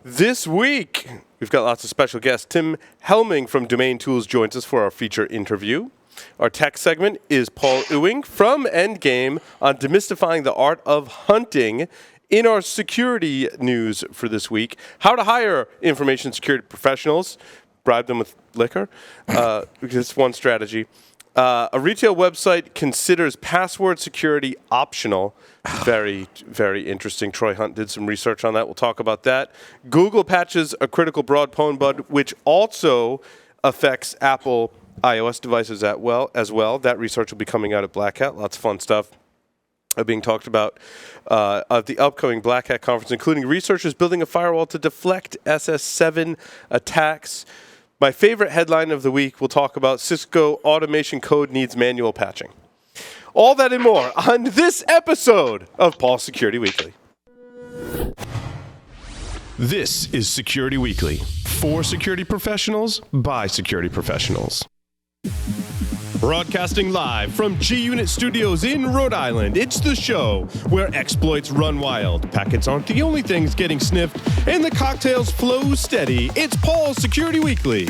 This week, we've got lots of special guests. Tim Helming from DomainTools joins us for our feature interview. Our tech segment is Paul Ewing from Endgame on demystifying the art of hunting. In our security news for this week, how to hire information security professionals, bribe them with liquor, because it's one strategy. A retail website considers password security optional. Very, very interesting. Troy Hunt did some research on that. We'll talk about that. Google patches a critical broad pwn bug, which also affects Apple iOS devices as well. That research will be coming out at Black Hat. Lots of fun stuff being talked about at the upcoming Black Hat conference, including researchers building a firewall to deflect SS7 attacks. My favorite headline of the week, we'll talk about Cisco automation code needs manual patching. All that and more on this episode of Paul's Security Weekly. This is Security Weekly, for security professionals, by security professionals. Broadcasting live from G-Unit Studios in Rhode Island, it's the show where exploits run wild, packets aren't the only things getting sniffed, and the cocktails flow steady. It's Paul's Security Weekly.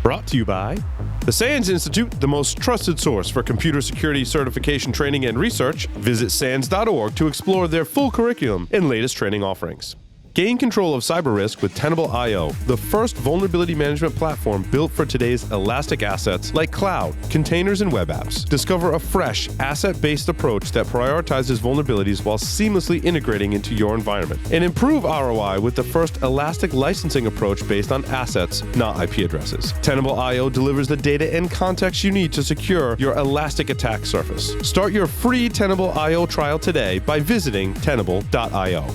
Brought to you by the SANS Institute, the most trusted source for computer security certification training and research. Visit SANS.org to explore their full curriculum and latest training offerings. Gain control of cyber risk with Tenable.io, the first vulnerability management platform built for today's elastic assets like cloud, containers, and web apps. Discover a fresh, asset-based approach that prioritizes vulnerabilities while seamlessly integrating into your environment. And improve ROI with the first elastic licensing approach based on assets, not IP addresses. Tenable.io delivers the data and context you need to secure your elastic attack surface. Start your free Tenable.io trial today by visiting Tenable.io.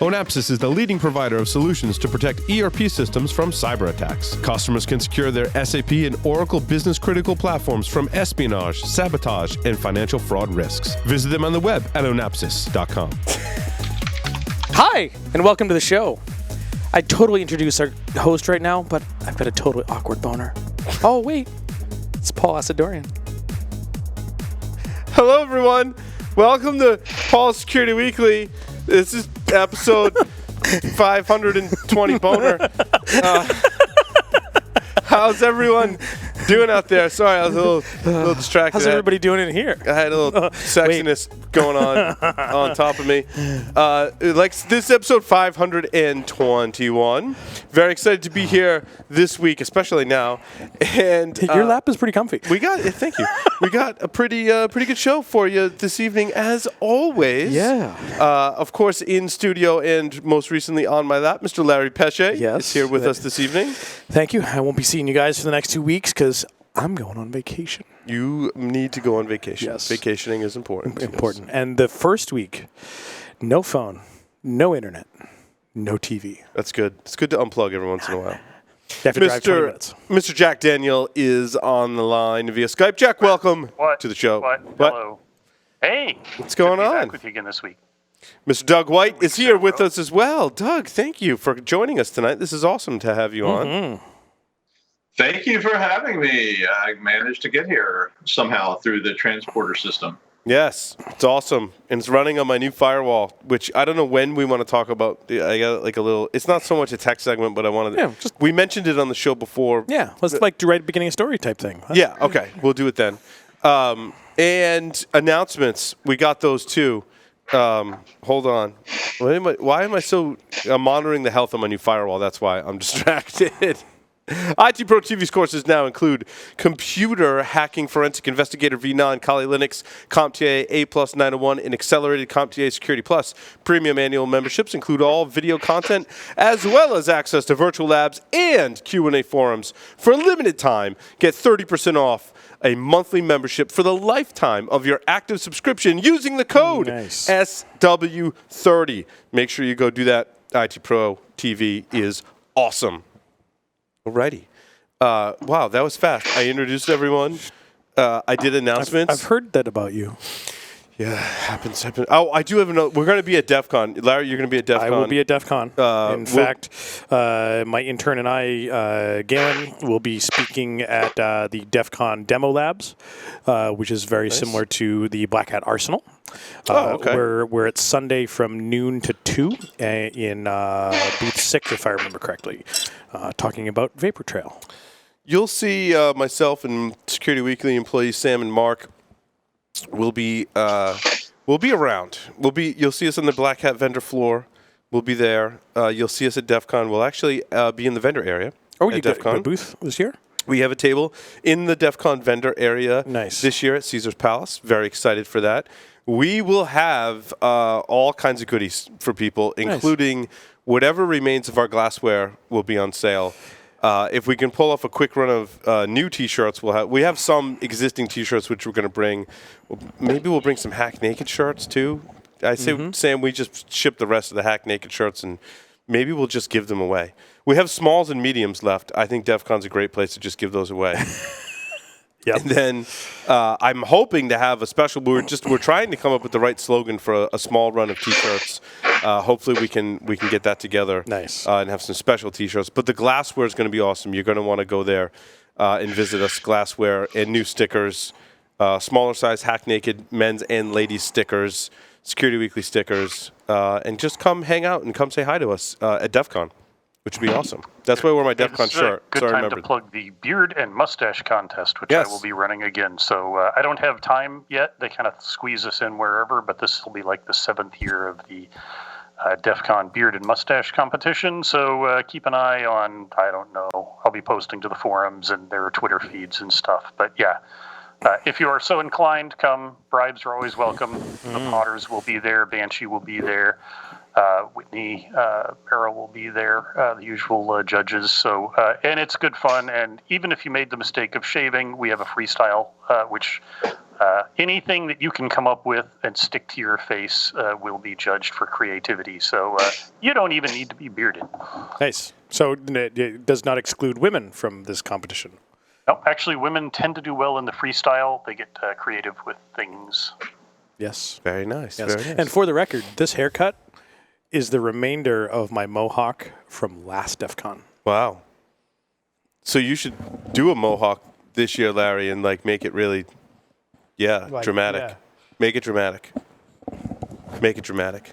Onapsis is the leading provider of solutions to protect ERP systems from cyber attacks. Customers can secure their SAP and Oracle business-critical platforms from espionage, sabotage, and financial fraud risks. Visit them on the web at onapsis.com. Hi, and welcome to the show. I totally introduced our host right now, but I've got a totally awkward boner. Oh, wait. It's Paul Asadorian. Hello, everyone. Welcome to Paul's Security Weekly. This is episode 520 boner. How's everyone doing out there? Sorry, I was a little distracted. How's everybody doing in here? I had a little sexiness going on top of me. Like this is episode 521. Very excited to be here this week, especially now. And Your lap is pretty comfy. Thank you. We got a pretty good show for you this evening, as always. Yeah. Of course, in studio and most recently on my lap, Mr. Larry Pesce is here with us this evening. Thank you. I won't be seeing you guys for the next 2 weeks because I'm going on vacation. You need to go on vacation. Yes. Vacationing is important. Important. Yes. And the first week, no phone, no internet, no TV. That's good. It's good to unplug every once in a while. You have to drive 20 minutes. Mr. Jack Daniel is on the line via Skype. Jack, welcome to the show. What? Hello. Hey. What's going on? Back with you again this week. Mr. Doug White is here with us as well. Doug, thank you for joining us tonight. This is awesome to have you on. Thank you for having me. I managed to get here somehow through the transporter system. Yes, it's awesome. And it's running on my new firewall, which I don't know when we want to talk about. I got like a little, it's not so much a tech segment, but I wanted to, we mentioned it on the show before. Yeah, let's like do right at the beginning of story type thing. Huh? Yeah, okay. We'll do it then. And announcements, we got those too. Hold on. Why am I so, I'm monitoring the health of my new firewall. That's why I'm distracted. IT Pro TV's courses now include Computer Hacking Forensic Investigator V9, Kali Linux, CompTIA A+ 901, and Accelerated CompTIA Security Plus. Premium annual memberships include all video content, as well as access to virtual labs and Q&A forums. For a limited time, get 30% off a monthly membership for the lifetime of your active subscription using the code SW30. Make sure you go do that. IT Pro TV is awesome. Alrighty. Wow, that was fast. I introduced everyone. I did announcements. I've heard that about you. Yeah, happens. Oh, I do have another. We're going to be at DefCon. Larry, you're going to be at DefCon. I will be at DefCon. In fact, my intern and I, Galen, will be speaking at the DefCon Demo Labs, which is very similar to the Black Hat Arsenal. Okay. Where it's Sunday from noon to 2 in booth 6, if I remember correctly, talking about Vapor Trail. You'll see myself and Security Weekly employees Sam and Mark. We'll be around. You'll see us on the Black Hat vendor floor. We'll be there. You'll see us at DefCon. We'll actually be in the vendor area. Oh, you got a booth this year? We have a table in the DefCon vendor area this year at Caesar's Palace. Very excited for that. We will have all kinds of goodies for people, including whatever remains of our glassware will be on sale. If we can pull off a quick run of new T-shirts, we have some existing T-shirts which we're going to bring. Maybe we'll bring some Hack Naked shirts too. I say, Sam, we just ship the rest of the Hack Naked shirts, and maybe we'll just give them away. We have smalls and mediums left. I think DefCon's a great place to just give those away. Yep. And then I'm hoping to have a special. We're trying to come up with the right slogan for a small run of T-shirts. Hopefully we can get that together. Nice. And have some special T-shirts. But the glassware is going to be awesome. You're going to want to go there and visit us. Glassware and new stickers, smaller size Hack Naked men's and ladies stickers, Security Weekly stickers, and just come hang out and come say hi to us at DefCon, which would be awesome. That's why I wore my DefCon shirt. Good time to plug the beard and mustache contest, which I will be running again. So I don't have time yet. They kind of squeeze us in wherever, but this will be like the 7th year of the DefCon beard and mustache competition. So keep an eye on, I don't know, I'll be posting to the forums and their Twitter feeds and stuff. But yeah, if you are so inclined, come. Bribes are always welcome. The Potters will be there. Banshee will be there. Whitney Barrow will be there, the usual judges. So, and it's good fun. And even if you made the mistake of shaving, we have a freestyle, which anything that you can come up with and stick to your face will be judged for creativity. So you don't even need to be bearded. Nice. So it does not exclude women from this competition. No, actually, women tend to do well in the freestyle. They get creative with things. Yes. Very nice. Yes. Very nice. And for the record, this haircut is the remainder of my mohawk from last DefCon. Wow. So you should do a mohawk this year, Larry, and make it really, dramatic. Yeah. Make it dramatic. Make it dramatic.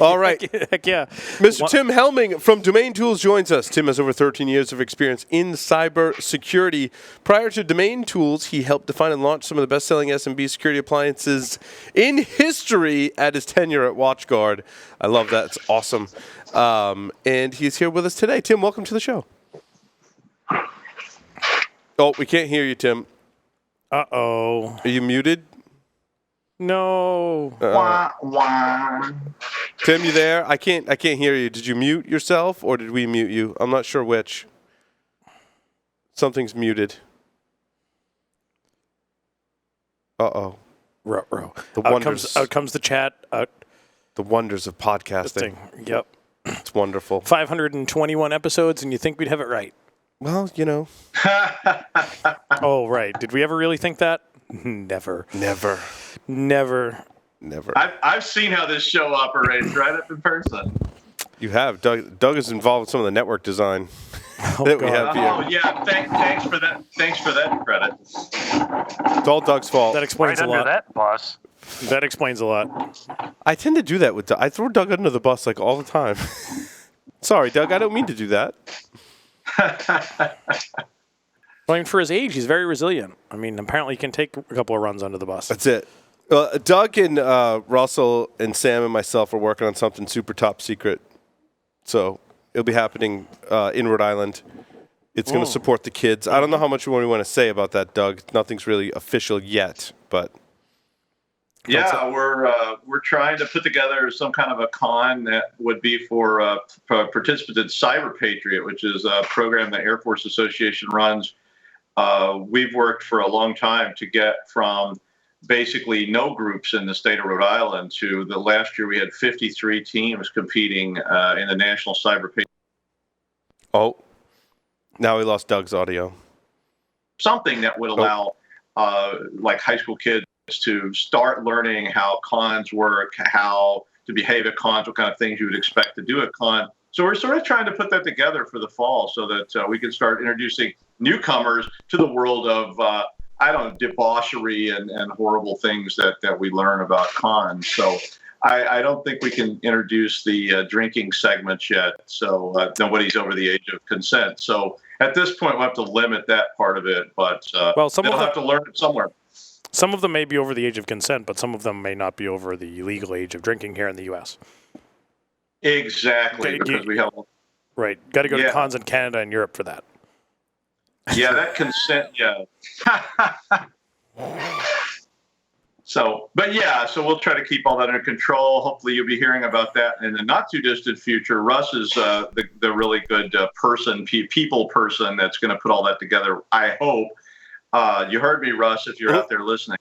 All right. Heck yeah. Mr. Tim Helming from DomainTools joins us. Tim has over 13 years of experience in cyber security. Prior to DomainTools, he helped define and launch some of the best-selling SMB security appliances in history at his tenure at WatchGuard. I love that. It's awesome. And he's here with us today. Tim, welcome to the show. Oh, we can't hear you, Tim. Uh-oh. Are you muted? No. Tim, you there? I can't hear you. Did you mute yourself or did we mute you? I'm not sure which. Something's muted. Uh-oh. Ruh-roh. The wonders. Out comes the chat. The wonders of podcasting. Yep. It's wonderful. 521 episodes and you think we'd have it right. Well, you know. Oh, right. Did we ever really think that? Never. Never. I've seen how this show operates right up in person. You have. Doug is involved with some of the network design that we have here. Oh, yeah. Thanks for that. Thanks for that credit. It's all Doug's fault. That explains right a lot. Under that, boss. That explains a lot. I tend to do that with Doug. I throw Doug under the bus all the time. Sorry, Doug. I don't mean to do that. I mean, for his age, he's very resilient. I mean, apparently he can take a couple of runs under the bus. That's it. Doug and Russell and Sam and myself are working on something super top secret. So it'll be happening in Rhode Island. It's going to support the kids. I don't know how much more we want to say about that, Doug. Nothing's really official yet, but yeah, we're trying to put together some kind of a con that would be for participants in Cyber Patriot, which is a program the Air Force Association runs. We've worked for a long time to get from basically no groups in the state of Rhode Island to the last year we had 53 teams competing in the National Cyber Patriot. Oh, now we lost Doug's audio. Something that would allow like high school kids to start learning how cons work, how to behave at cons, what kind of things you would expect to do at con. So we're sort of trying to put that together for the fall so that we can start introducing newcomers to the world of, debauchery and horrible things that we learn about cons. So I don't think we can introduce the drinking segments yet. So nobody's over the age of consent. So at this point, we'll have to limit that part of it. But they'll have to learn it somewhere. Some of them may be over the age of consent, but some of them may not be over the legal age of drinking here in the U.S. Exactly, because we have... Right. Got to go to cons in Canada and Europe for that. Yeah, that consent, yeah. So we'll try to keep all that under control. Hopefully you'll be hearing about that in the not too distant future. Russ is the really good people person that's going to put all that together, I hope. You heard me, Russ, if you're out there listening.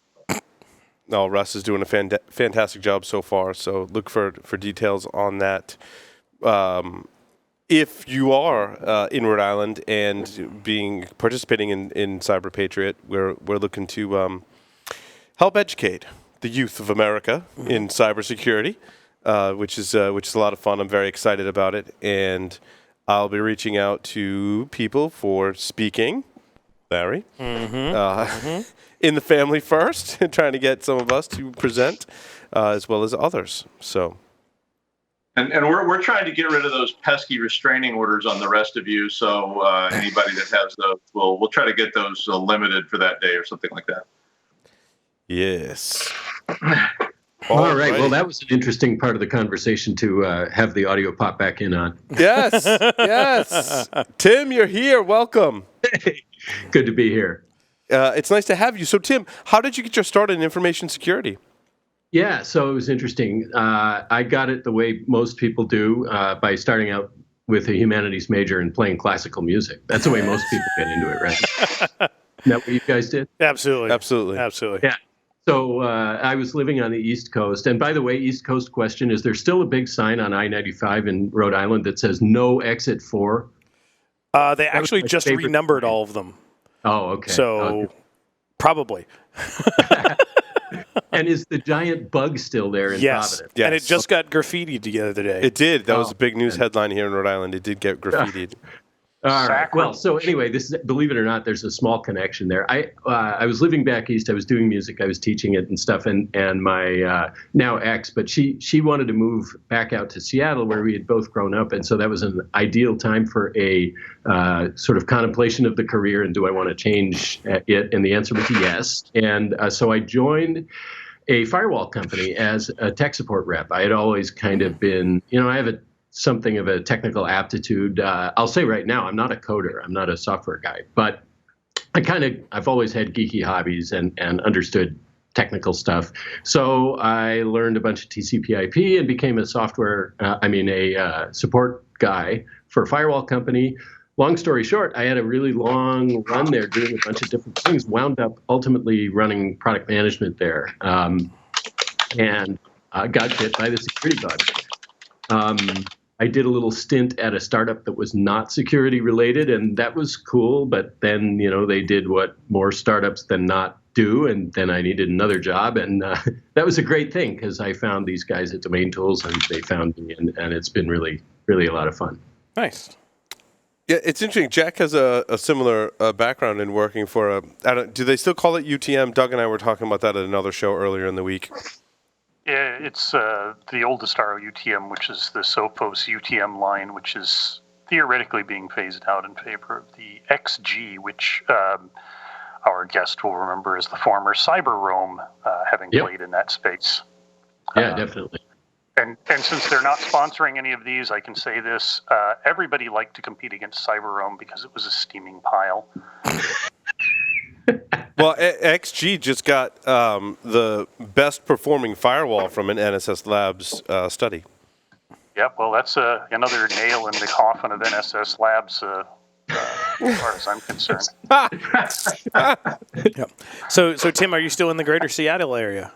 No, Russ is doing a fantastic job so far, so look for details on that. If you are in Rhode Island and participating in Cyber Patriot, we're looking to help educate the youth of America in cybersecurity, which is a lot of fun. I'm very excited about it, and I'll be reaching out to people for speaking, Larry, in the family first, and trying to get some of us to present, as well as others. So. And we're trying to get rid of those pesky restraining orders on the rest of you. So anybody that has those, we'll try to get those limited for that day or something like that. Yes. All right. Well, that was an interesting part of the conversation to have the audio pop back in on. Yes. Yes. Tim, you're here. Welcome. Good to be here. It's nice to have you. So, Tim, how did you get your start in information security? Yeah, so it was interesting. I got it the way most people do, by starting out with a humanities major and playing classical music. That's the way most people get into it, right? Is that what you guys did? Absolutely. Yeah. So I was living on the East Coast. And by the way, East Coast question, is there still a big sign on I-95 in Rhode Island that says no exit 4? They actually just renumbered all of them. Oh, okay. So probably. And is the giant bug still there in Providence? Yes, and it just got graffitied the other day. It did. That was a big news headline here in Rhode Island. It did get graffitied. All right. Well, so anyway, this is, believe it or not, there's a small connection there. I was living back east. I was doing music. I was teaching it and stuff. And my now ex, but she wanted to move back out to Seattle, where we had both grown up. And so that was an ideal time for a sort of contemplation of the career. And do I want to change it? And the answer was yes. And so I joined a firewall company as a tech support rep. I had always kind of been, I have something of a technical aptitude. I'll say right now, I'm not a coder. I'm not a software guy, but I've always had geeky hobbies and understood technical stuff. So I learned a bunch of TCP/IP and became a support guy for a firewall company. Long story short, I had a really long run there doing a bunch of different things, wound up ultimately running product management there, and got bit by the security bug. I did a little stint at a startup that was not security related, and that was cool. But then, they did what more startups than not do, and then I needed another job, and that was a great thing because I found these guys at DomainTools, and they found me, and it's been really, really a lot of fun. Nice. Yeah, it's interesting. Jack has a similar background in working for do they still call it UTM? Doug and I were talking about that at another show earlier in the week. Yeah, it's the oldest ROUTM, which is the Sophos UTM line, which is theoretically being phased out in favor of the XG, which our guest will remember as the former Cyber Roam, having played in that space. Yeah, definitely. And since they're not sponsoring any of these, I can say this: everybody liked to compete against CyberRoam because it was a steaming pile. Well, XG just got the best performing firewall from an NSS Labs study. Yep. Well, that's another nail in the coffin of NSS Labs. As far as I'm concerned. Yep. So Tim, are you still in the greater Seattle area?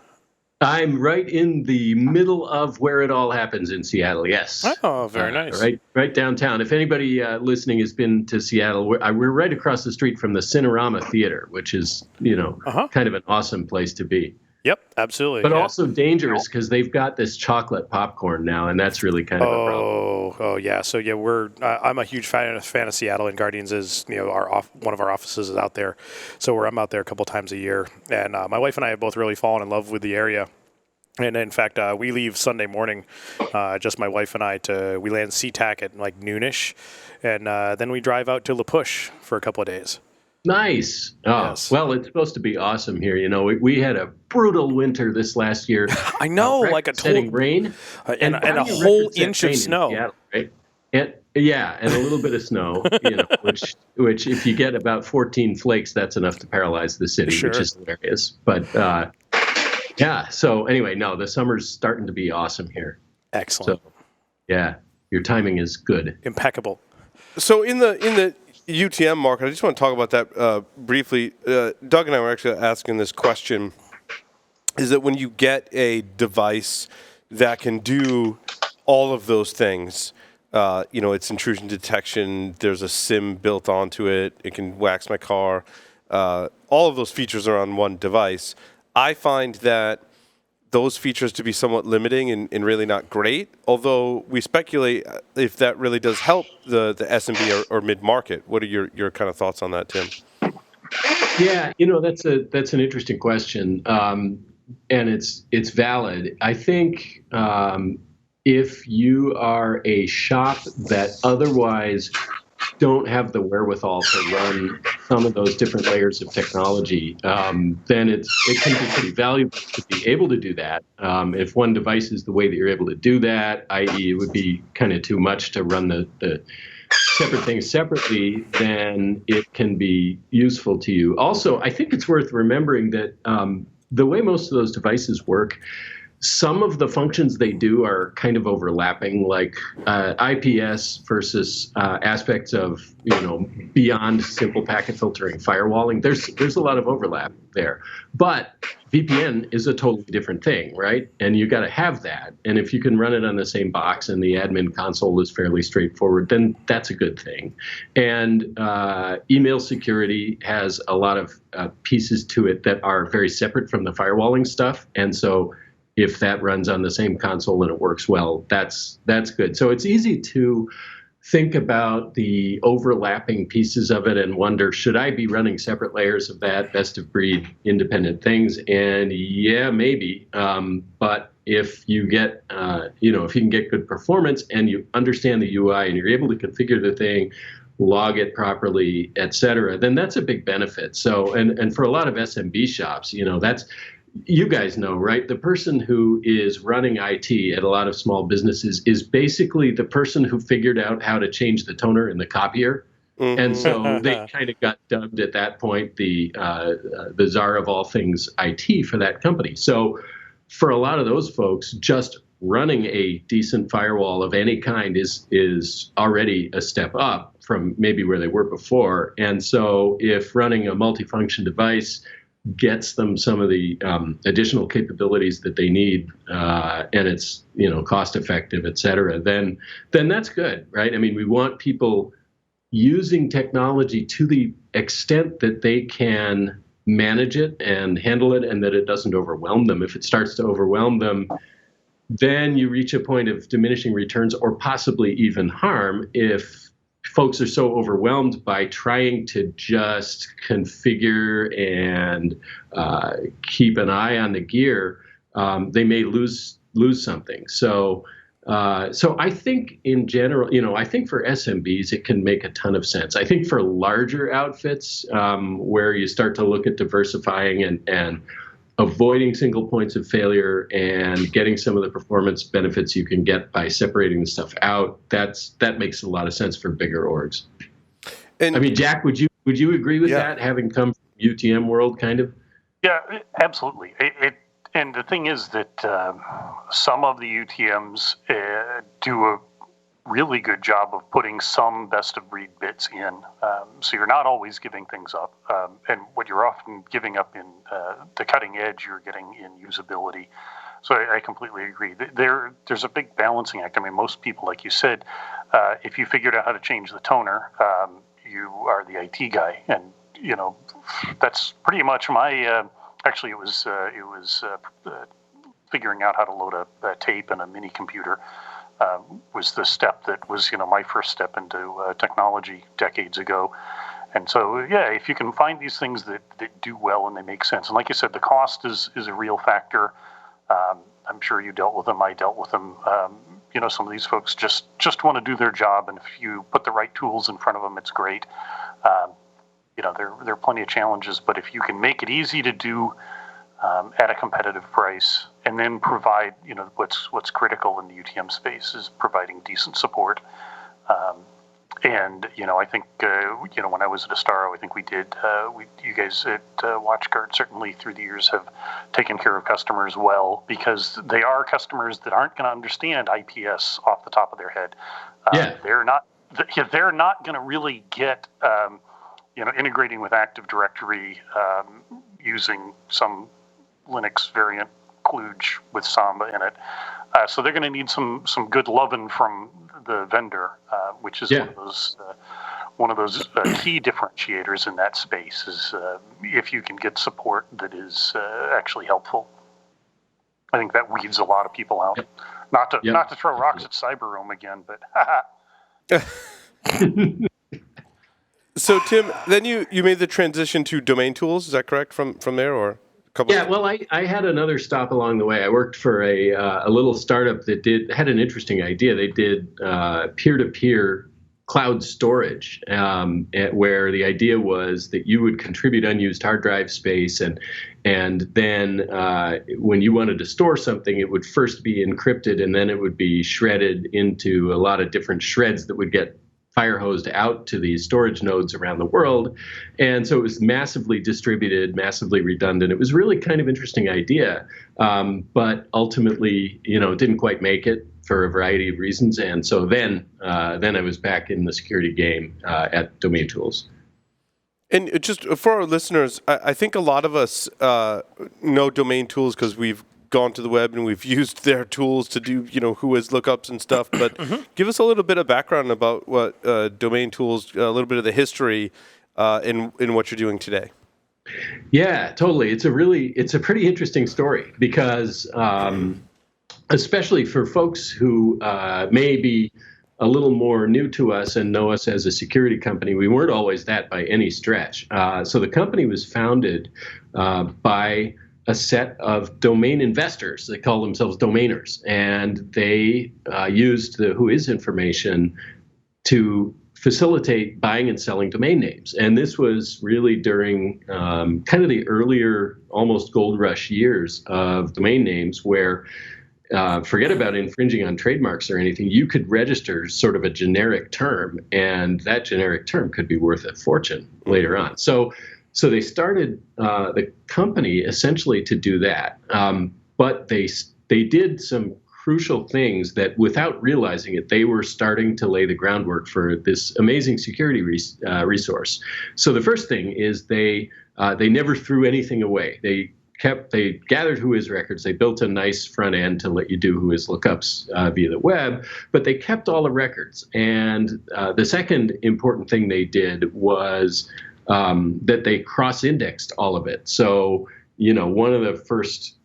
I'm right in the middle of where it all happens in Seattle. Yes. Oh, very nice. Right downtown. If anybody listening has been to Seattle, we're right across the street from the Cinerama Theater, which is kind of an awesome place to be. Yep, absolutely. But also dangerous because they've got this chocolate popcorn now, and that's really kind of a problem. Oh yeah. So yeah, I'm a huge fan of Seattle, and Guardians is one of our offices is out there. So I'm out there a couple times a year, and my wife and I have both really fallen in love with the area. And in fact, we leave Sunday morning, just my wife and I. We land SeaTac at like noonish, and then we drive out to La Push for a couple of days. Nice. Oh, yes. Well, it's supposed to be awesome here. We had a brutal winter this last year. I know, like a total rain and a whole inch of snow. Seattle, right? And a little bit of snow. Which if you get about 14 flakes, that's enough to paralyze the city, sure. Which is hilarious. But yeah. So anyway, no, the summer's starting to be awesome here. Excellent. So, yeah, your timing is good. Impeccable. So in the UTM market, I just want to talk about that briefly. Doug and I were actually asking this question, is that when you get a device that can do all of those things, it's intrusion detection, there's a SIM built onto it, it can wax my car, all of those features are on one device. I find that those features to be somewhat limiting and really not great, although we speculate if that really does help the SMB or mid-market. What are your kind of thoughts on that, Tim? Yeah, that's an interesting question, and it's valid. I think if you are a shop that otherwise don't have the wherewithal to run some of those different layers of technology, then it can be pretty valuable to be able to do that. If one device is the way that you're able to do that, i.e. it would be kind of too much to run the separate things separately, then it can be useful to you. Also, I think it's worth remembering that the way most of those devices work, some of the functions they do are kind of overlapping, like IPS versus aspects of, beyond simple packet filtering, firewalling. There's a lot of overlap there. But VPN is a totally different thing, right? And you got to have that. And if you can run it on the same box and the admin console is fairly straightforward, then that's a good thing. And email security has a lot of pieces to it that are very separate from the firewalling stuff. And so if that runs on the same console and it works well, that's good. So it's easy to think about the overlapping pieces of it and wonder, should I be running separate layers of that, best of breed, independent things? And yeah, maybe. But if you get, if you can get good performance and you understand the UI and you're able to configure the thing, log it properly, et cetera, then that's a big benefit. So, and for a lot of SMB shops, that's, you guys know, right? The person who is running IT at a lot of small businesses is basically the person who figured out how to change the toner in the copier. Mm-hmm. And so they kind of got dubbed at that point the czar of all things IT for that company. So for a lot of those folks, just running a decent firewall of any kind is already a step up from maybe where they were before. And so if running a multifunction device gets them some of the additional capabilities that they need, and it's cost effective, et cetera, then that's good, right? I mean, we want people using technology to the extent that they can manage it and handle it, and that it doesn't overwhelm them. If it starts to overwhelm them, then you reach a point of diminishing returns or possibly even harm if folks are so overwhelmed by trying to just configure and keep an eye on the gear, they may lose something. So I think in general, I think for SMBs, it can make a ton of sense. I think for larger outfits where you start to look at diversifying and avoiding single points of failure and getting some of the performance benefits you can get by separating the stuff out, that makes a lot of sense for bigger orgs. And I mean, Jack, would you agree with that, having come from UTM world, kind of? Yeah, absolutely. And the thing is that some of the UTMs do a really good job of putting some best of breed bits in. So you're not always giving things up. And what you're often giving up in the cutting edge, you're getting in usability. So I completely agree. There's a big balancing act. I mean, most people, like you said, if you figured out how to change the toner, you are the IT guy. And, that's pretty much my, actually it was figuring out how to load a tape in a mini computer. Was the step that was, my first step into technology decades ago. And so, if you can find these things that do well and they make sense. And like you said, the cost is a real factor. I'm sure you dealt with them. I dealt with them. Some of these folks just want to do their job. And if you put the right tools in front of them, it's great. There are plenty of challenges. But if you can make it easy to do at a competitive price, and then provide, what's critical in the UTM space is providing decent support. I think, when I was at Astaro, I think we did, you guys at WatchGuard certainly through the years have taken care of customers well, because they are customers that aren't going to understand IPS off the top of their head. They're not going to really get, integrating with Active Directory, using some Linux variant kludge with Samba in it. So they're going to need some good loving from the vendor, which is one of those key differentiators in that space is if you can get support that is actually helpful. I think that weeds a lot of people out. Not to throw rocks at CyberRoam again, but So Tim, then you made the transition to DomainTools. Is that correct from there, or? Well, I had another stop along the way. I worked for a little startup that had an interesting idea. They did peer-to-peer cloud storage, where the idea was that you would contribute unused hard drive space, and then when you wanted to store something, it would first be encrypted, and then it would be shredded into a lot of different shreds that would get fire-hosed out to these storage nodes around the world. And so it was massively distributed, massively redundant. It was really kind of interesting idea, but ultimately, it didn't quite make it for a variety of reasons. And so then I was back in the security game at DomainTools. And just for our listeners, I think a lot of us know DomainTools because we've gone to the web and we've used their tools to do, whois lookups and stuff. But give us a little bit of background about what DomainTools, a little bit of the history in what you're doing today. Yeah, totally. It's a pretty interesting story because especially for folks who may be a little more new to us and know us as a security company, we weren't always that by any stretch. So the company was founded by a set of domain investors. They call themselves domainers, and they used the whois information to facilitate buying and selling domain names. And this was really during kind of the earlier, almost gold rush years of domain names, where forget about infringing on trademarks or anything. You could register sort of a generic term, and that generic term could be worth a fortune later on. So they started the company essentially to do that, but they did some crucial things that, without realizing it, they were starting to lay the groundwork for this amazing security resource. So the first thing is they never threw anything away. They gathered whois records. They built a nice front end to let you do whois lookups via the web, but they kept all the records. And the second important thing they did was that they cross-indexed all of it. So, one of the first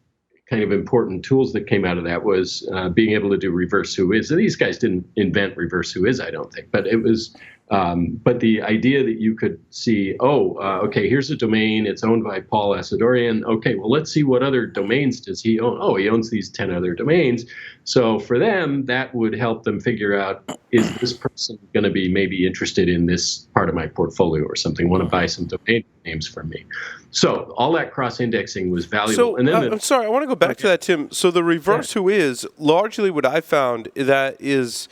kind of important tools that came out of that was being able to do reverse whois. And these guys didn't invent reverse whois, I don't think, but it was But the idea that you could see, okay, here's a domain. It's owned by Paul Asadorian. Okay, well, let's see what other domains does he own. Oh, he owns these 10 other domains. So for them, that would help them figure out, is this person going to be maybe interested in this part of my portfolio or something, want to buy some domain names from me. So all that cross-indexing was valuable. So and then I'm sorry, I want to go back to that, Tim. So the reverse whois, largely what I found that is,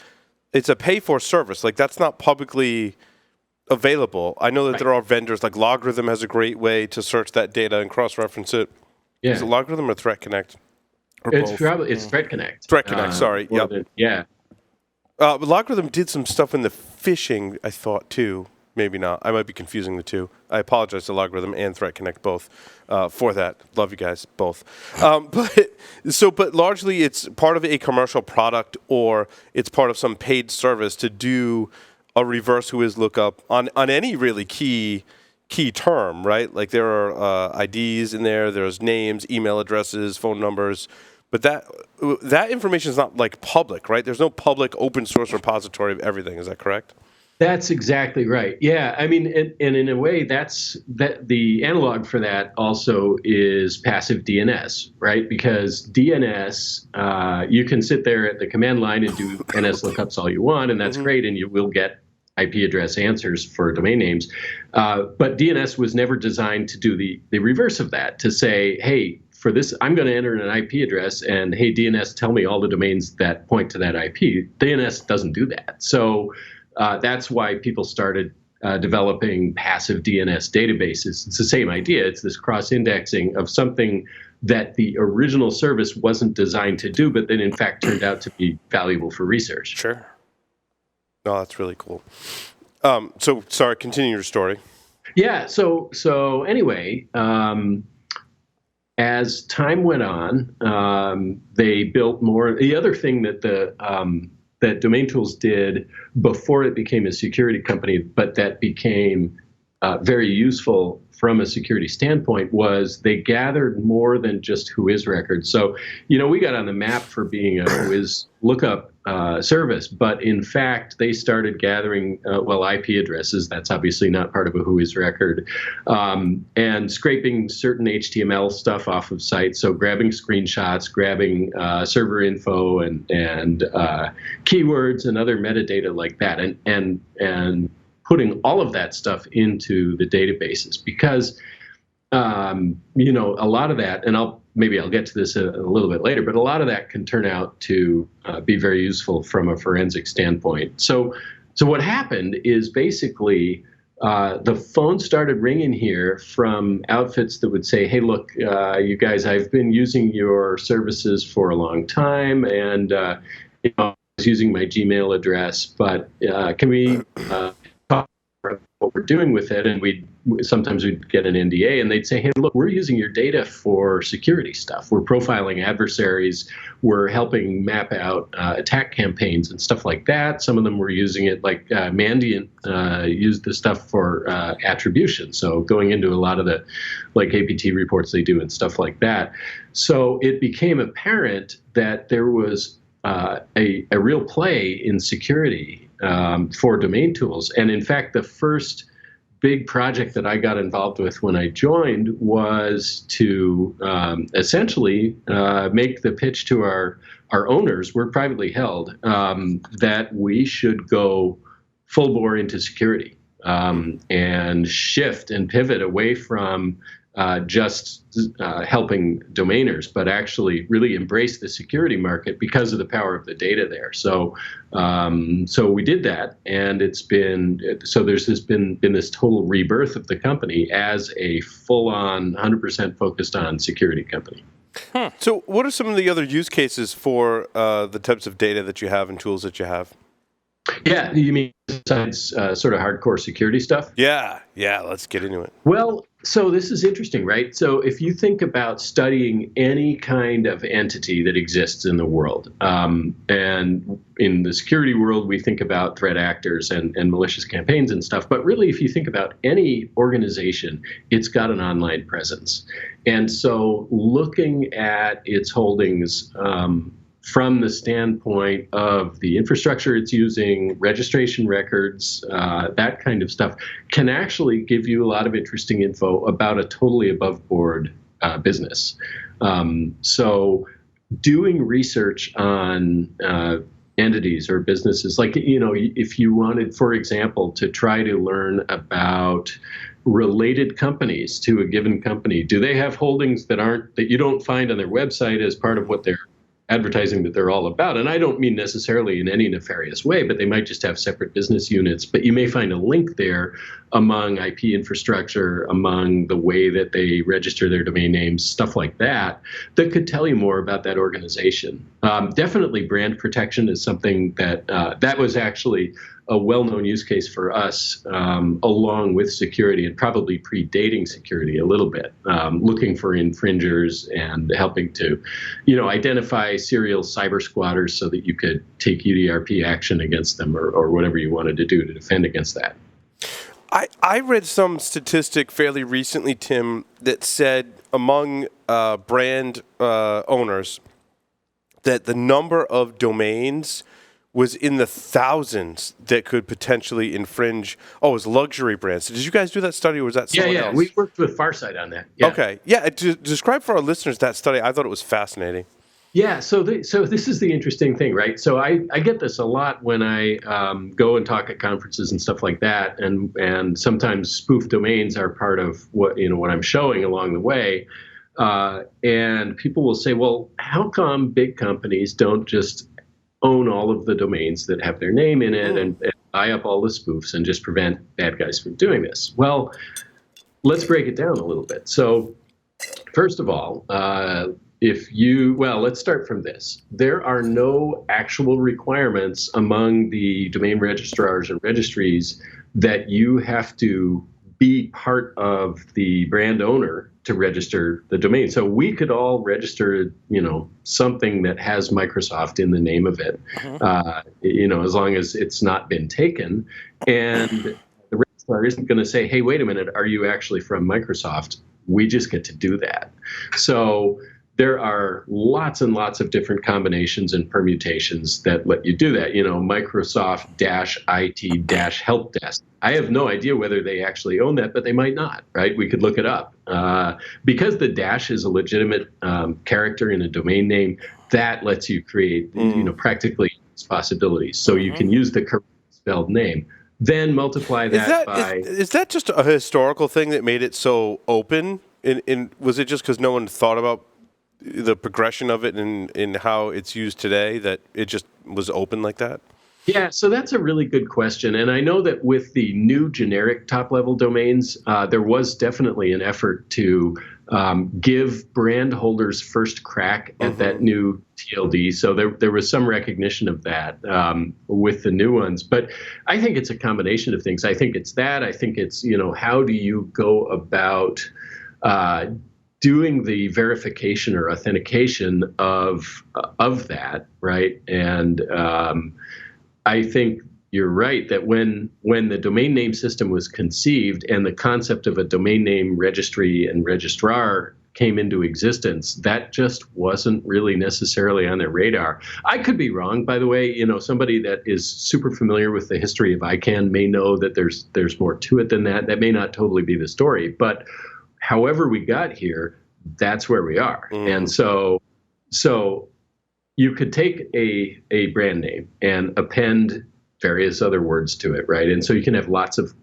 it's a pay-for service. Like, that's not publicly available. I know that there are vendors, like Logarithm has a great way to search that data and cross-reference it. Yeah. Is it Logarithm or Threat Connect? Or it's both? probably Threat Connect. Threat Connect, sorry. Yep. Yeah. But Logarithm did some stuff in the phishing, I thought, too. Maybe not. I might be confusing the two. I apologize to Logarithm and Threat Connect both for that. Love you guys both. But largely it's part of a commercial product, or it's part of some paid service to do a reverse whois lookup on any really key term, right? Like, there are IDs in there, there's names, email addresses, phone numbers, but that information is not like public, right? There's no public open source repository of everything. Is that correct? That's exactly right. Yeah, I mean, and in a way, that the analog for that also is passive DNS, right? Because DNS, you can sit there at the command line and do NS lookups all you want, and that's great, and you will get IP address answers for domain names. But DNS was never designed to do the reverse of that, to say, hey, for this, I'm going to enter an IP address, and hey, DNS, tell me all the domains that point to that IP. DNS doesn't do that. So that's why people started developing passive DNS databases. It's the same idea. It's this cross-indexing of something that the original service wasn't designed to do, but then in fact turned out to be valuable for research. Sure. No, that's really cool. So, sorry, continue your story. Yeah. So anyway, as time went on, they built more. The other thing that that DomainTools did before it became a security company, but that became very useful from a security standpoint, was they gathered more than just whois records. So, we got on the map for being a whois lookup service, but in fact, they started gathering, IP addresses. That's obviously not part of a whois record, and scraping certain HTML stuff off of sites. So grabbing screenshots, grabbing server info and keywords and other metadata like that, and putting all of that stuff into the databases, because a lot of that, and I'll get to this a little bit later, but a lot of that can turn out to be very useful from a forensic standpoint. So what happened is basically the phone started ringing here from outfits that would say, hey, look, you guys, I've been using your services for a long time, and I was using my Gmail address, but can we talk about what we're doing with it? And sometimes we'd get an NDA, and they'd say, hey, look, we're using your data for security stuff. We're profiling adversaries. We're helping map out attack campaigns and stuff like that. Some of them were using it, like Mandiant used the stuff for attribution. So going into a lot of the APT reports they do and stuff like that. So it became apparent that there was a real play in security for DomainTools. And in fact, the first big project that I got involved with when I joined was to essentially make the pitch to our owners, we're privately held, that we should go full bore into security and shift and pivot away from just helping domainers, but actually really embrace the security market because of the power of the data there. So we did that, and there's been this total rebirth of the company as a full-on 100% focused on security company. So what are some of the other use cases for the types of data that you have and tools that you have? Yeah, you mean besides sort of hardcore security stuff? Yeah, let's get into it. Well, so this is interesting, right? So if you think about studying any kind of entity that exists in the world, and in the security world, we think about threat actors and malicious campaigns and stuff, but really if you think about any organization, it's got an online presence. And so looking at its holdings from the standpoint of the infrastructure it's using, registration records, that kind of stuff, can actually give you a lot of interesting info about a totally above board business. So doing research on entities or businesses, like, if you wanted, for example, to try to learn about related companies to a given company, do they have holdings that you don't find on their website as part of what they're advertising that they're all about? And I don't mean necessarily in any nefarious way, but they might just have separate business units. But you may find a link there among IP infrastructure, among the way that they register their domain names, stuff like that, that could tell you more about that organization. Definitely brand protection is something that was actually a well-known use case for us, along with security, and probably predating security a little bit, looking for infringers and helping to, identify serial cyber squatters so that you could take UDRP action against them or whatever you wanted to do to defend against that. I read some statistic fairly recently, Tim, that said among brand owners that the number of domains was in the thousands that could potentially infringe. Oh, it was luxury brands. Did you guys do that study, or was that someone else? We worked with Farsight on that. Yeah. Okay. Yeah, describe for our listeners that study. I thought it was fascinating. Yeah, so this is the interesting thing, right? So I get this a lot when I go and talk at conferences and stuff like that, and sometimes spoof domains are part of what I'm showing along the way. And people will say, well, how come big companies don't just own all of the domains that have their name in it and buy up all the spoofs and just prevent bad guys from doing this? Well, let's break it down a little bit. So first of all, let's start from this. There are no actual requirements among the domain registrars and registries that you have to be part of the brand owner to register the domain. So we could all register, something that has Microsoft in the name of it, as long as it's not been taken. And the registrar isn't going to say, hey, wait a minute, are you actually from Microsoft? We just get to do that. So there are lots and lots of different combinations and permutations that let you do that. Microsoft-IT-help desk. I have no idea whether they actually own that, but they might not, right? We could look it up. Because the dash is a legitimate character in a domain name, that lets you create, practically possibilities. So you can use the correct spelled name. Then multiply that by... Is that just a historical thing that made it so open? Was it just because no one thought about the progression of it and in how it's used today that it just was open like that? Yeah, so that's a really good question. And I know that with the new generic top-level domains, there was definitely an effort to give brand holders first crack at that new TLD. So there was some recognition of that with the new ones. But I think it's a combination of things. I think it's that. I think it's, how do you go about doing the verification or authentication of that, right? And I think you're right that when the domain name system was conceived and the concept of a domain name registry and registrar came into existence, that just wasn't really necessarily on their radar. I could be wrong, by the way. Somebody that is super familiar with the history of ICANN may know that there's more to it than that. That may not totally be the story, but however we got here, that's where we are. And so you could take a brand name and append various other words to it, right? And so you can have lots of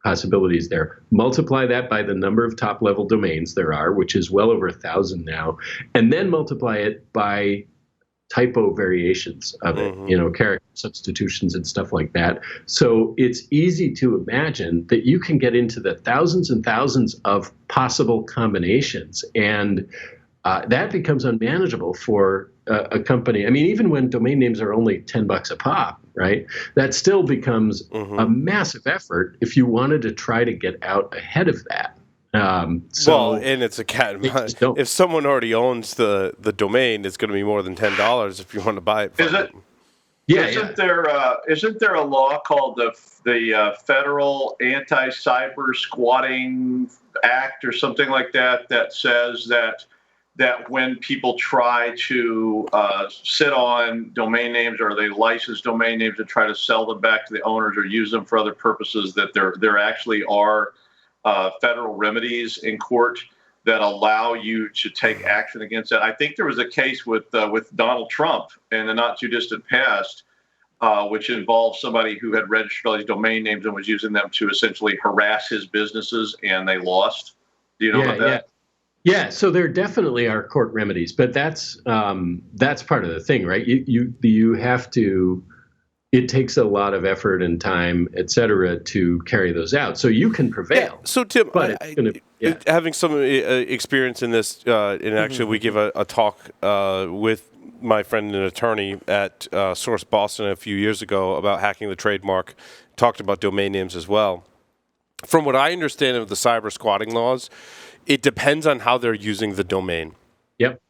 possibilities there. Multiply that by the number of top-level domains there are, which is well over 1,000 now, and then multiply it by typo variations of it, character substitutions and stuff like that. So it's easy to imagine that you can get into the thousands and thousands of possible combinations, and that becomes unmanageable for a company. I mean, even when domain names are only $10 a pop, right? That still becomes a massive effort if you wanted to try to get out ahead of that. And it's a cat and mouse. If someone already owns the domain, it's going to be more than $10 if you want to buy it. Isn't there a law called the Federal Anti-Cyber Squatting Act or something like that says that that when people try to sit on domain names or they license domain names and try to sell them back to the owners or use them for other purposes, that there actually are federal remedies in court that allow you to take action against that. I think there was a case with Donald Trump in the not too distant past, which involved somebody who had registered all these domain names and was using them to essentially harass his businesses, and they lost. Do you know about that? Yeah, so there definitely are court remedies, but that's part of the thing, right? You have to. It takes a lot of effort and time, et cetera, to carry those out. So you can prevail. Yeah. So Tim, having some experience in this, and actually we give a talk with my friend and attorney at Source Boston a few years ago about hacking the trademark. Talked about domain names as well. From what I understand of the cyber squatting laws, it depends on how they're using the domain. Yep.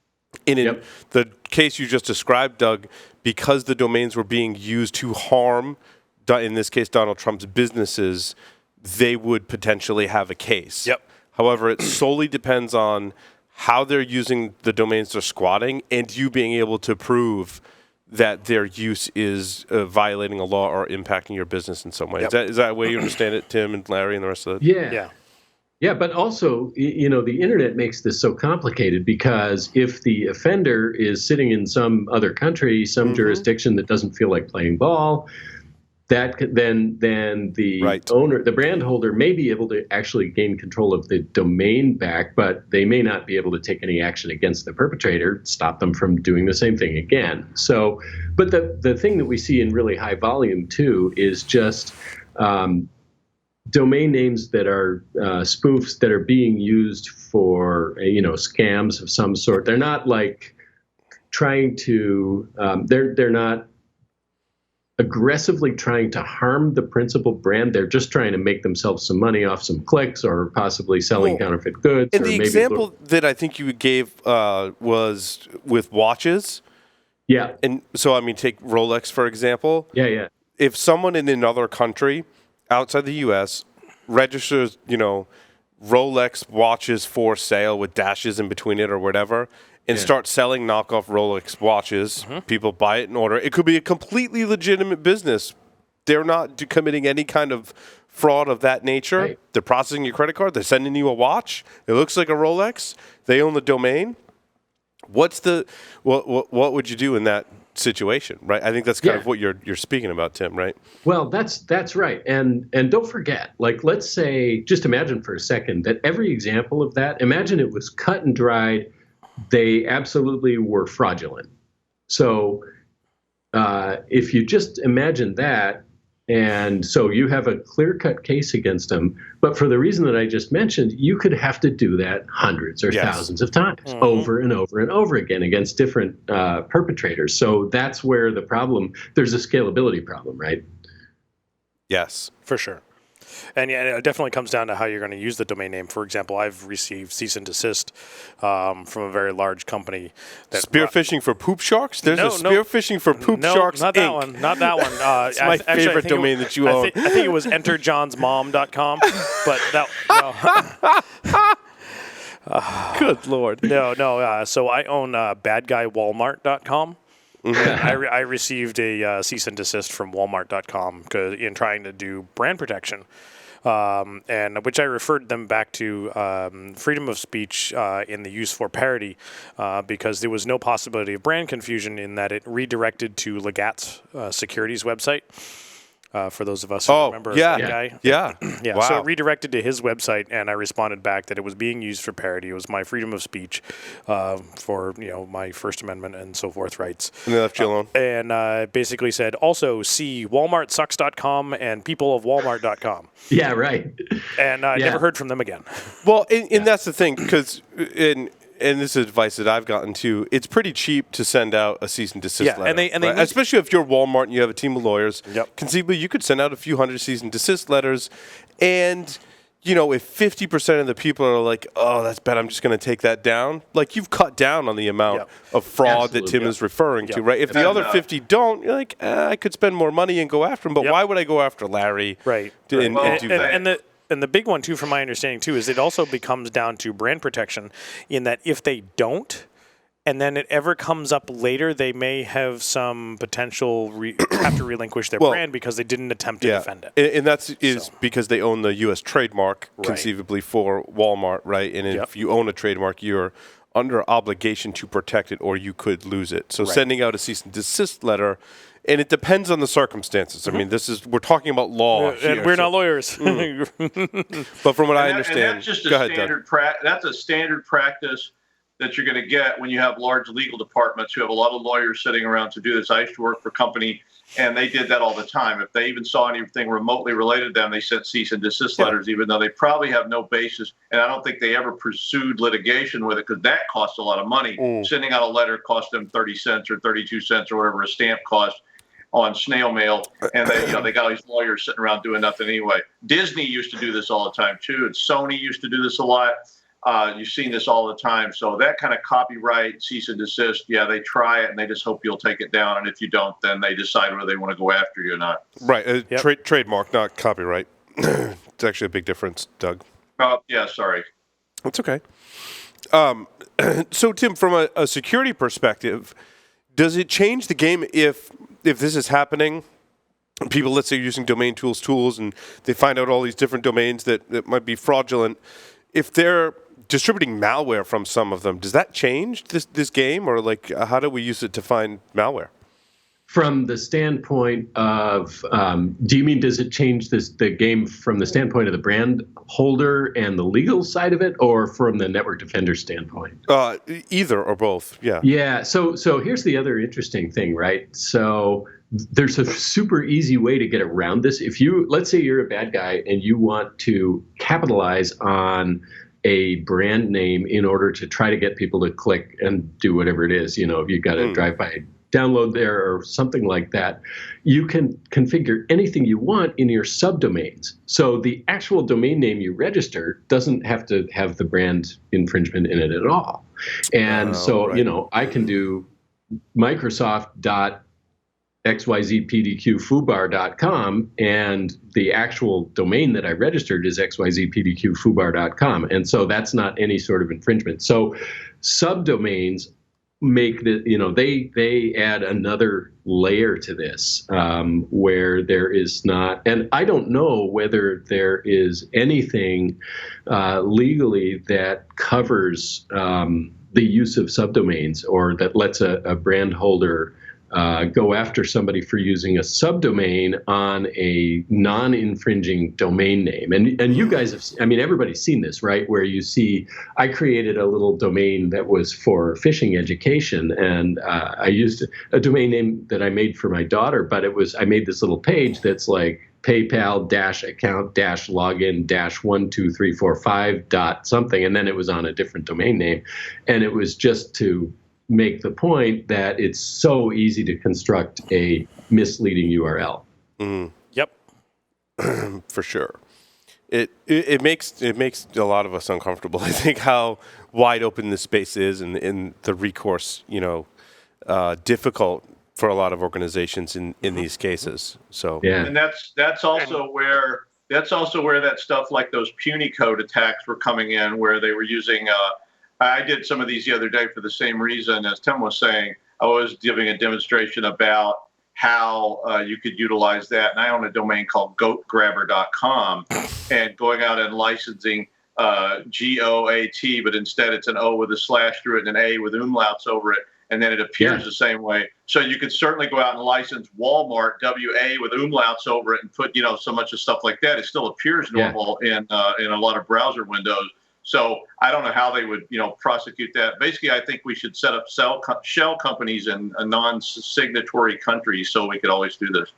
In the case you just described, Doug, because the domains were being used to harm, in this case, Donald Trump's businesses, they would potentially have a case. Yep. However, it solely depends on how they're using the domains they're squatting and you being able to prove that their use is violating a law or impacting your business in some way. Yep. Is that the way you understand it, Tim and Larry and the rest of it? Yeah, but also, the internet makes this so complicated because if the offender is sitting in some other country, some jurisdiction that doesn't feel like playing ball, then the owner, the brand holder, may be able to actually gain control of the domain back, but they may not be able to take any action against the perpetrator, stop them from doing the same thing again. So, but the thing that we see in really high volume too is just domain names that are spoofs that are being used for scams of some sort. They're not like trying to they're not aggressively trying to harm the principal brand. They're just trying to make themselves some money off some clicks or possibly selling counterfeit goods. And the example that I think you gave was with watches. Yeah. And so, take Rolex, for example. Yeah. If someone in another country outside the U.S. registers, Rolex watches for sale with dashes in between it or whatever, and starts selling knockoff Rolex watches, people buy it and order. It could be a completely legitimate business. They're not committing any kind of fraud of that nature. Right. They're processing your credit card. They're sending you a watch. It looks like a Rolex. They own the domain. What would you do in that situation, right? I think that's kind of what you're speaking about, Tim, right? Well, that's right. And don't forget, let's say, just imagine for a second that every example of that, imagine it was cut and dried. They absolutely were fraudulent. So if you just imagine that, and so you have a clear-cut case against them, but for the reason that I just mentioned, you could have to do that hundreds or thousands of times, over and over and over again against different perpetrators. So that's where there's a scalability problem, right? Yes, for sure. And it definitely comes down to how you're going to use the domain name. For example, I've received cease and desist from a very large company. Spearfishing for poop sharks? There's a spearfishing for poop sharks. Not that one. Not that one. It's my favorite domain that you own. I think it was enterjohnsmom.com, but no. Good Lord. No. So I own badguywalmart.com. I received a cease and desist from Walmart.com in trying to do brand protection, and which I referred them back to freedom of speech in the use for parody, because there was no possibility of brand confusion in that it redirected to Legat's securities website. For those of us who remember that guy. Yeah. Wow. So it redirected to his website, and I responded back that it was being used for parody. It was my freedom of speech for my First Amendment and so forth rights. And they left you alone. And basically said, also see walmartsucks.com and peopleofwalmart.com. Yeah, right. And I never heard from them again. Well, and that's the thing, because and this is advice that I've gotten too, it's pretty cheap to send out a cease and desist letter. And they especially if you're Walmart and you have a team of lawyers. Yep. Conceivably, you could send out a few hundred cease and desist letters. And, if 50% of the people are like, oh, that's bad, I'm just going to take that down. You've cut down on the amount of fraud that Tim is referring to, right? If the other 50 don't, you're like, I could spend more money and go after them. But why would I go after Larry? Right. And do that? And the big one, too, from my understanding, too, is it also becomes down to brand protection in that if they don't, and then it ever comes up later, they may have some potential have to relinquish their brand because they didn't attempt to defend it. And that's because they own the U.S. trademark, conceivably, for Walmart, right? And if you own a trademark, you're under obligation to protect it, or you could lose it. So sending out a cease and desist letter, and it depends on the circumstances. I mean, we're talking about law here, and we're not lawyers. But from what I understand, and that's just that's a standard practice that you're going to get when you have large legal departments who have a lot of lawyers sitting around to do this. I used to work for a company, and they did that all the time. If they even saw anything remotely related to them, they sent cease and desist letters, even though they probably have no basis. And I don't think they ever pursued litigation with it because that costs a lot of money. Sending out a letter cost them 30 cents or 32 cents or whatever a stamp cost on snail mail, and they got all these lawyers sitting around doing nothing anyway. Disney used to do this all the time too, and Sony used to do this a lot. You've seen this all the time. So that kind of copyright, cease and desist, they try it and they just hope you'll take it down. And if you don't, then they decide whether they want to go after you or not. Right. Trademark, not copyright. It's actually a big difference, Doug. Sorry. That's okay. So, Tim, from a security perspective, does it change the game if this is happening? People, let's say, are using DomainTools tools and they find out all these different domains that might be fraudulent. If they're distributing malware from some of them, does that change this game, or how do we use it to find malware? From the standpoint of, do you mean does it change the game from the standpoint of the brand holder and the legal side of it, or from the network defender standpoint? Either or both. Yeah. Yeah. So here's the other interesting thing, right? So there's a super easy way to get around this. Let's say you're a bad guy and you want to capitalize on a brand name in order to try to get people to click and do whatever it is. If you've got a drive-by download there or something like that, you can configure anything you want in your subdomains. So the actual domain name you register doesn't have to have the brand infringement in it at all. And I can do Microsoft.xyzpdqfubar.com, and the actual domain that I registered is xyzpdqfubar.com. And so that's not any sort of infringement. So subdomains make they add another layer to this where there is not, and I don't know whether there is anything legally that covers the use of subdomains, or that lets a brand holder go after somebody for using a subdomain on a non-infringing domain name. And you guys have, everybody's seen this, right? Where you see, I created a little domain that was for phishing education, and I used a domain name that I made for my daughter, but I made this little page that's like PayPal-account-login-12345 dot something, and then it was on a different domain name. And it was just to make the point that it's so easy to construct a misleading URL. Yep. For sure. It makes a lot of us uncomfortable. I think how wide open this space is, and the recourse, difficult for a lot of organizations in these cases. So and that's also where that stuff like those puny code attacks were coming in, where they were using I did some of these the other day for the same reason as Tim was saying. I was giving a demonstration about how you could utilize that. And I own a domain called goatgrabber.com, and going out and licensing GOAT, but instead it's an O with a slash through it and an A with umlauts over it. And then it appears the same way. So you could certainly go out and license Walmart, WA with umlauts over it, and put, so much of stuff like that. It still appears normal in a lot of browser windows. So I don't know how they would, prosecute that. Basically, I think we should set up shell companies in non-signatory countries so we could always do this.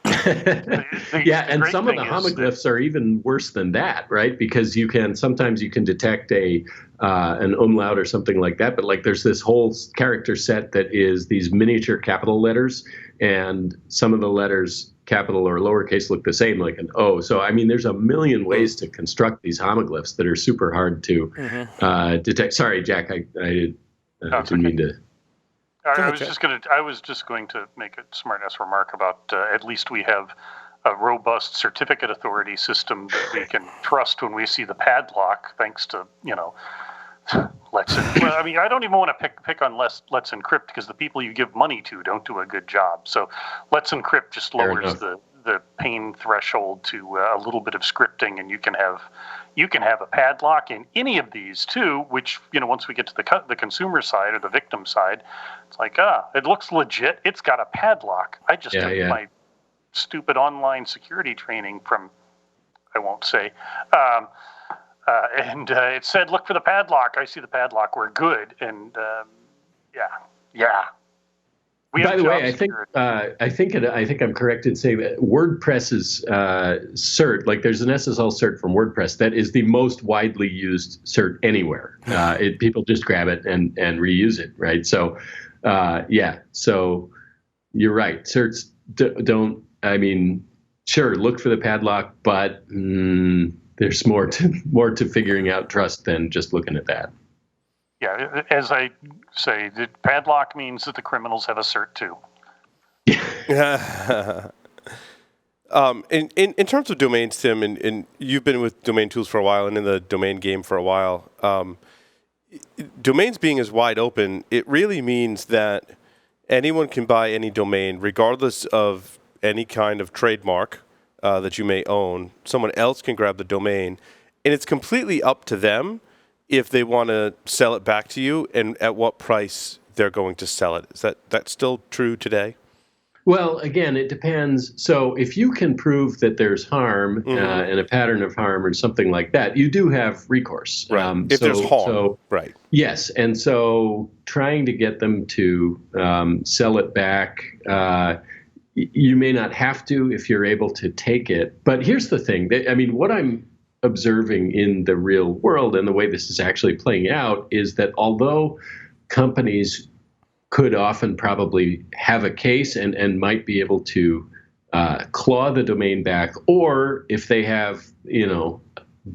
And some of the homoglyphs are even worse than that, right? Because sometimes you can detect an umlaut or something like that, but there's this whole character set that is these miniature capital letters, and some of the letters, capital or lowercase, look the same, like an O. So there's a million ways to construct these homoglyphs that are super hard to detect. Sorry, Jack, I didn't mean to. I was just going to make a smart-ass remark about at least we have robust certificate authority system that we can trust when we see the padlock, thanks to, Let's well, I mean, I don't even want to pick on Let's Encrypt, because the people you give money to don't do a good job. So Let's Encrypt just lowers the pain threshold to a little bit of scripting, and you can have a padlock in any of these too. Which, once we get to the consumer side or the victim side, it's like, it looks legit. It's got a padlock. I just took my stupid online security training from, I won't say. And it said, look for the padlock. I see the padlock. We're good. And yeah. By the way, I think I'm correct in saying that WordPress's cert, like there's an SSL cert from WordPress that is the most widely used cert anywhere. People just grab it and reuse it, right? So, so you're right. Certs don't. I mean, sure, look for the padlock, but there's more to figuring out trust than just looking at that. Yeah, as I say, the padlock means that the criminals have a cert too. In terms of domains, Tim, and you've been with DomainTools for a while and in the domain game for a while, domains being as wide open, it really means that anyone can buy any domain, regardless of any kind of trademark that you may own. Someone else can grab the domain, and it's completely up to them if they want to sell it back to you and at what price they're going to sell it. Is that still true today? Well, again, it depends. So if you can prove that there's harm and a pattern of harm or something like that, you do have recourse. Right. If there's harm, right. Yes, and so trying to get them to sell it back, you may not have to if you're able to take it. But here's the thing. I mean, what I'm observing in the real world and the way this is actually playing out is that although companies could often probably have a case and might be able to claw the domain back, or if they have,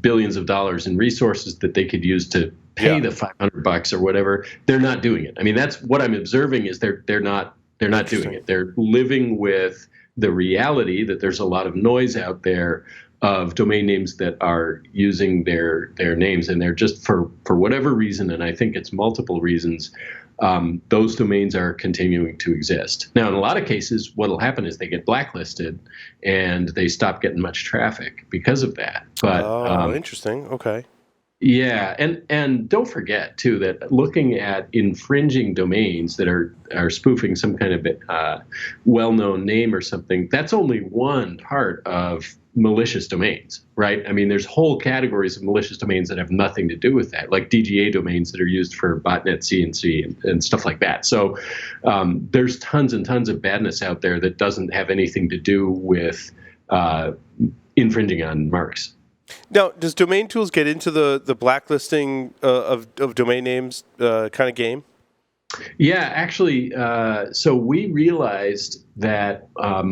billions of dollars in resources that they could use to pay the $500 or whatever, they're not doing it. I mean, that's what I'm observing is they're not doing it. They're living with the reality that there's a lot of noise out there of domain names that are using their names, and they're just for whatever reason, and I think it's multiple reasons, those domains are continuing to exist. Now, in a lot of cases, what will happen is they get blacklisted and they stop getting much traffic because of that. But interesting. Okay. Yeah, and don't forget too that looking at infringing domains that are spoofing some kind of well-known name or something, that's only one part of malicious domains, right? I mean, there's whole categories of malicious domains that have nothing to do with that, like DGA domains that are used for botnet CNC and stuff like that. So there's tons and tons of badness out there that doesn't have anything to do with infringing on marks. Now, does DomainTools get into the blacklisting of domain names kind of game? Yeah, actually, so we realized that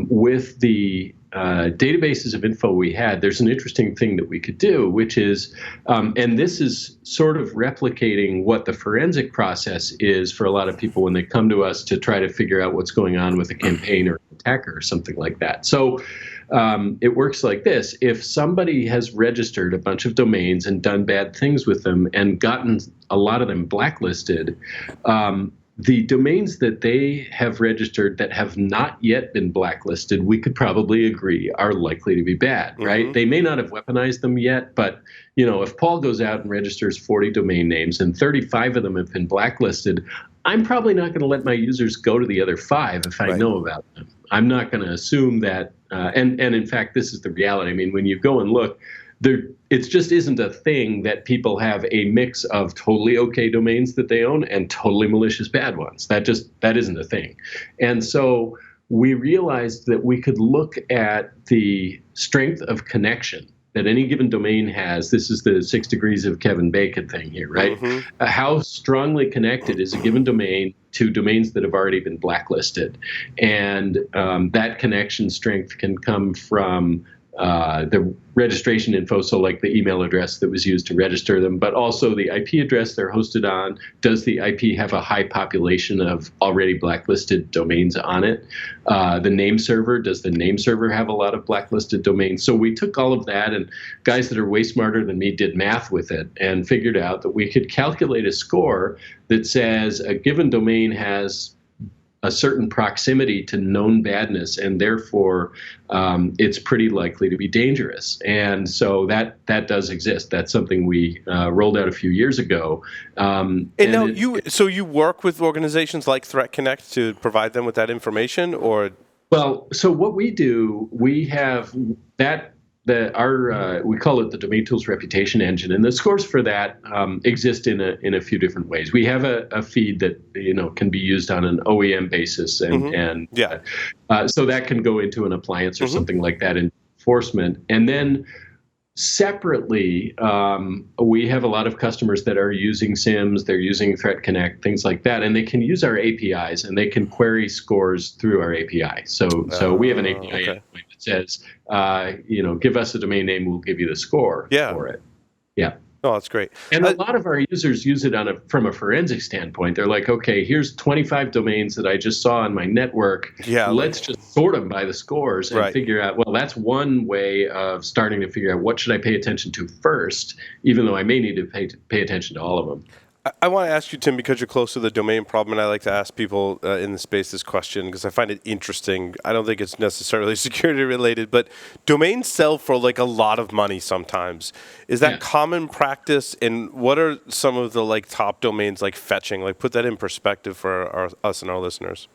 with the databases of info we had, there's an interesting thing that we could do, which is, and this is sort of replicating what the forensic process is for a lot of people when they come to us to try to figure out what's going on with a campaign or an attacker or something like that. So it works like this. If somebody has registered a bunch of domains and done bad things with them and gotten a lot of them blacklisted, the domains that they have registered that have not yet been blacklisted, we could probably agree are likely to be bad, right? Mm-hmm. They may not have weaponized them yet, but if Paul goes out and registers 40 domain names and 35 of them have been blacklisted, I'm probably not going to let my users go to the other 5 if I know about them. I'm not going to assume that, and in fact, this is the reality. I mean, when you go and look, it just isn't a thing that people have a mix of totally okay domains that they own and totally malicious bad ones. That isn't a thing. And so we realized that we could look at the strength of connection that any given domain has. This is the 6 degrees of Kevin Bacon thing here, right? Mm-hmm. How strongly connected is a given domain to domains that have already been blacklisted. And that connection strength can come from the registration info, so like the email address that was used to register them, but also the IP address they're hosted on. Does the IP have a high population of already blacklisted domains on it? The name server, does the name server have a lot of blacklisted domains? So we took all of that, and guys that are way smarter than me did math with it and figured out that we could calculate a score that says a given domain has a certain proximity to known badness, and therefore it's pretty likely to be dangerous. And so that does exist. That's something we rolled out a few years ago. And now you work with organizations like Threat Connect to provide them with that information, or? Well, so what we do, we have that. We call it the DomainTools Reputation Engine, and the scores for that exist in a few different ways. We have a feed that can be used on an OEM basis, and so that can go into an appliance or something like that in enforcement. And then separately, we have a lot of customers that are using SIMs, they're using Threat Connect, things like that, and they can use our APIs and they can query scores through our API. So we have an API that says, give us a domain name, we'll give you the score for it. Yeah. Oh, that's great. And a lot of our users use it from a forensic standpoint. They're like, okay, here's 25 domains that I just saw on my network. Yeah, let's just sort them by the scores and figure out, well, that's one way of starting to figure out what should I pay attention to first, even though I may need to pay attention to all of them. I want to ask you, Tim, because you're close to the domain problem, and I like to ask people in the space this question because I find it interesting. I don't think it's necessarily security related, but domains sell for like a lot of money sometimes. Is that common practice? And what are some of the like top domains like fetching? Like put that in perspective for us and our listeners.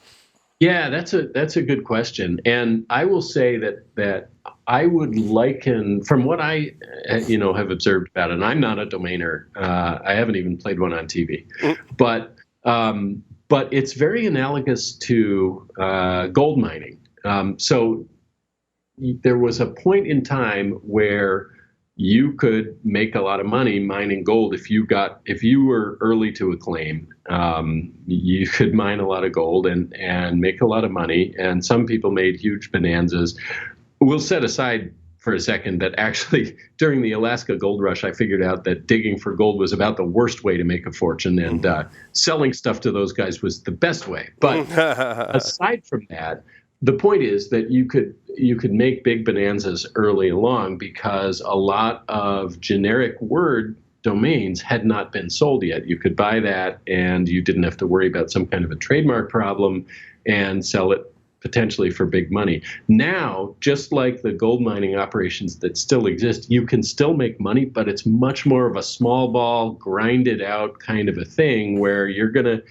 Yeah, that's a good question, and I will say that I would liken, from what I have observed about it, and I'm not a domainer. I haven't even played one on TV, but it's very analogous to gold mining. So there was a point in time where you could make a lot of money mining gold if you were early to a claim. You could mine a lot of gold and make a lot of money. And some people made huge bonanzas. We'll set aside for a second that actually during the Alaska gold rush, I figured out that digging for gold was about the worst way to make a fortune, and selling stuff to those guys was the best way. But aside from that, the point is that you could make big bonanzas early along because a lot of generic word domains had not been sold yet. You could buy that and you didn't have to worry about some kind of a trademark problem and sell it potentially for big money. Now, just like the gold mining operations that still exist, you can still make money, but it's much more of a small ball, grinded out kind of a thing where you're going to,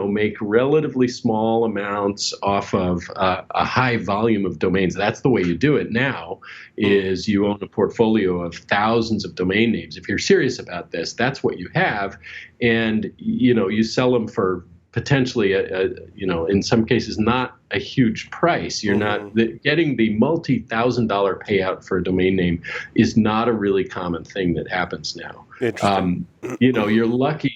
make relatively small amounts off of a high volume of domains. That's the way you do it now, is you own a portfolio of thousands of domain names. If you're serious about this, that's what you have. And, you sell them for potentially, in some cases, not a huge price. You're not getting the multi-$1,000 payout for a domain name is not a really common thing that happens now. You're lucky.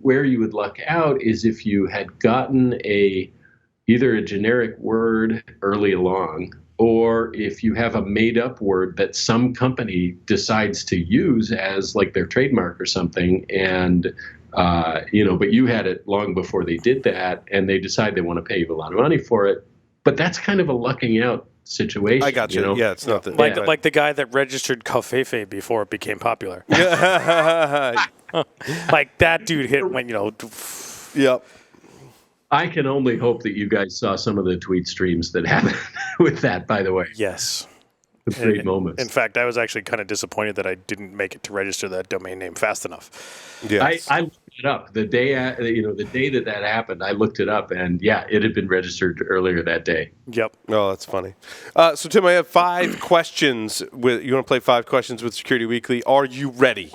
Where you would luck out is if you had gotten either a generic word early along, or if you have a made-up word that some company decides to use as like their trademark or something, and but you had it long before they did that, and they decide they want to pay you a lot of money for it. But that's kind of a lucking out situation. I got you. Yeah, it's not like the guy that registered Covfefe before it became popular. Like that dude hit when Yep. I can only hope that you guys saw some of the tweet streams that happened with that. By the way, yes. Great moments. In fact, I was actually kind of disappointed that I didn't make it to register that domain name fast enough. Yes. I looked it up the day that happened. I looked it up, and it had been registered earlier that day. Yep. Oh, that's funny. So Tim, I have 5 questions. You want to play 5 questions with Security Weekly? Are you ready?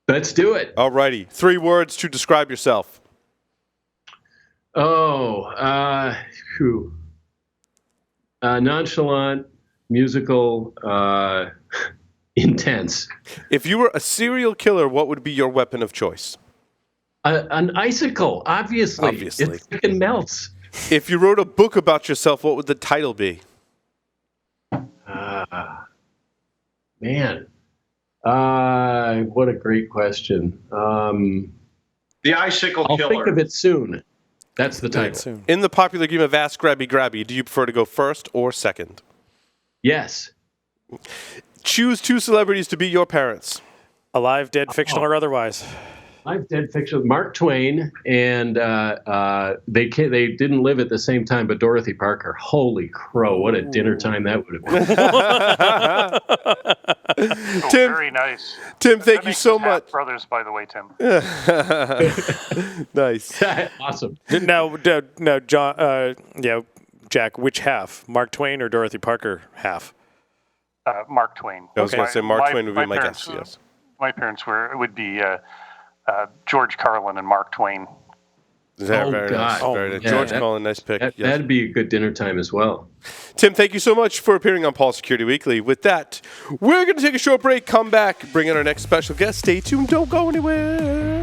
Let's do it. All righty. 3 words to describe yourself. Nonchalant. Musical, intense. If you were a serial killer, what would be your weapon of choice? An icicle, obviously. It freaking melts. If you wrote a book about yourself, what would the title be? Man. What a great question. The Icicle I'll Killer. think of it soon. That's the title. In the popular game of Ask Grabby Grabby, do you prefer to go first or second? Yes. Choose 2 celebrities to be your parents. Alive, dead, fictional, or otherwise. Live, dead, fictional. Mark Twain, and they didn't live at the same time, but Dorothy Parker. Holy crow, what a dinner time that would have been. Tim, very nice. Tim, thank you so much. Brothers, by the way, Tim. Nice. Awesome. Now, John, Jack, which half? Mark Twain or Dorothy Parker half? Mark Twain. I was going to say Mark Twain would be my guess, yes. My parents would be George Carlin and Mark Twain. Very nice. Very nice. George Carlin, nice pick. Yes. That'd be a good dinner time as well. Tim, thank you so much for appearing on Paul Security Weekly. With that, we're going to take a short break, come back, bring in our next special guest. Stay tuned. Don't go anywhere.